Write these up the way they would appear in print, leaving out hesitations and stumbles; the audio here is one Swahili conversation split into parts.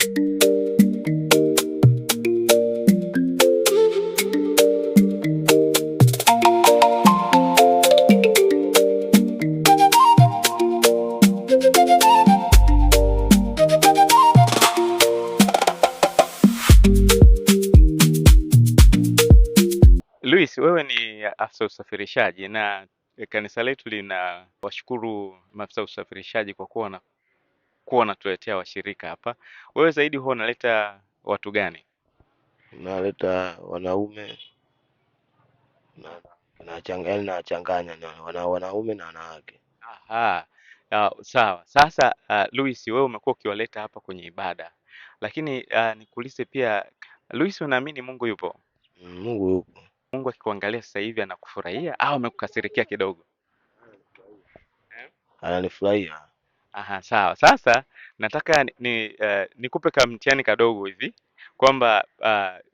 Luis, wewe ni afisa usafirishaji na kanisa letu lina washukuru maafisa usafirishaji kwa kuwa wanatuletea washirika hapa. Wewe zaidi huwa unaleta watu gani? Naleta wanaume nachanganya wanaume na wanawake. Aha. Sawa. Sasa Luis, wewe umekuwa ukiwaleta hapa kwenye ibada, lakini nikuulize pia Luis, unaamini Mungu yupo? Mungu yupo. Mungu akikuangalia sasa hivi anakufurahia au amekukasirikia kidogo? Ananifurahia. Aha, sawa. Sasa nataka nikupe kamtihani kadogo hivi kwamba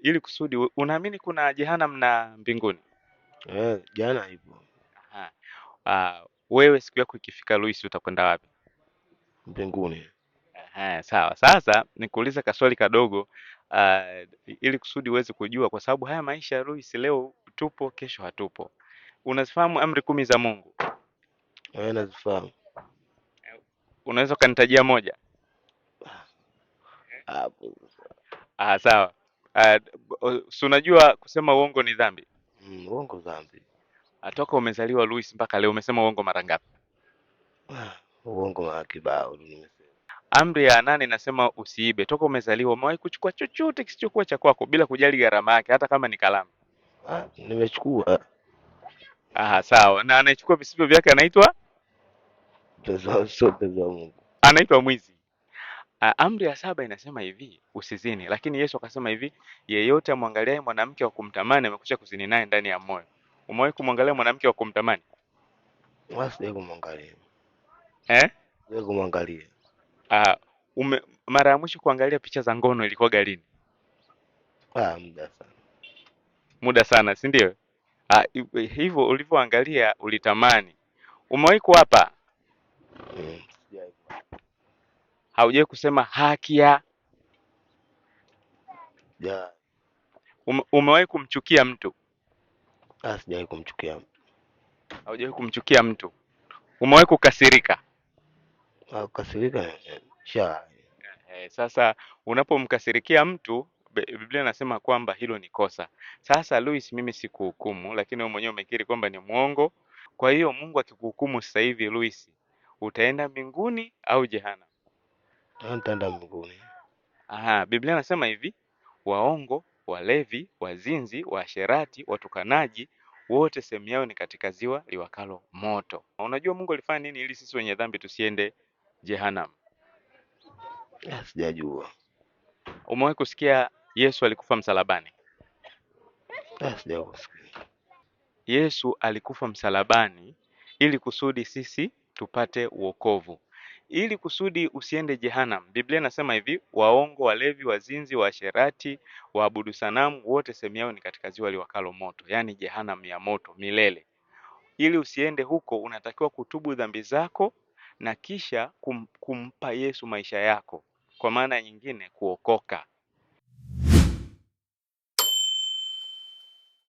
ili kusudi unaamini kuna jehanamu na mbinguni? Jana ipo. Aha. Wewe siku yako ikifika Luis, utakwenda wapi? Mbinguni. Aha, sawa. Sasa nikuuliza kaswali kadogo ili kusudi uweze kujua, kwa sababu haya maisha ya Luis, leo tupo kesho hatupo. Unazifahamu amri 10 za Mungu? Nazifahamu. Unaweza ukanitajia moja? Sawa. Si unajua kusema uongo ni dhambi? Uongo dhambi. Toka umezaliwa Luis mpaka leo umesema uongo mara ngapi? Uongo mara kibao nimesema. Amri ya 8 inasema usiibe. Toka umezaliwa umewahi kuchukua chochote kisichokuwa cha kwako bila kujali gharama yake, hata kama ni kalamu? Nimechukua. Sawa. Na anayechukua visivyo vyake anaitwa? Sio pesa wa Mungu. Anaitwa mwizi. Amri ya 7 inasema hivi, usizini. Lakini Yesu akasema hivi, yeyote amwangaliaye mwanamke wa kumtamani amekwisha kuzini naye ndani ya moyo. Umewahi kumwangalia mwanamke wa kumtamani? Sijawahi kumwangalia. Sijawahi kumwangalia. Mara ya mwisho kuangalia picha za ngono ilikuwa lini? Muda sana, si ndio? Hivyo ulivyoangalia ulitamani. Umewahi kuapa? Sijawahi. Haujawahi kusema haki ya? Umewahi kumchukia mtu? Sijawahi kumchukia mtu. Haujawahi kumchukia mtu. Umewahi kukasirika? Kukasirika sasa unapomkasirikia mtu, Biblia inasema kwamba hilo ni kosa. Sasa Luis, mimi sikuhukumu, lakini wewe mwenyewe umekiri kwamba ni mwongo. Kwa hiyo Mungu akikuhukumu sasa hivi Luis, utaenda mbinguni au jehanamu? Nitaenda mbinguni. Biblia inasema hivi, waongo, walevi, wazinzi, waasherati, watukanaji wote sehemu yao ni katika ziwa liwakalo moto. Unajua Mungu alifanya nini ili sisi wenye dhambi tusiende jehanamu? Sijajua. Umewahi kusikia Yesu alikufa msalabani? Sijawahi kusikia. Yesu alikufa msalabani ili kusudi sisi tupate wokovu. Ili kusudi usiende jehanamu. Biblia inasema hivi, waongo, walevi, wazinzi, waasherati, waabudu sanamu wote sehemu yao ni katika ziwa liwakalo moto, yaani jehanamu ya moto milele. Ili usiende huko unatakiwa kutubu dhambi zako na kisha kumpa Yesu maisha yako. Kwa maana nyingine kuokoka.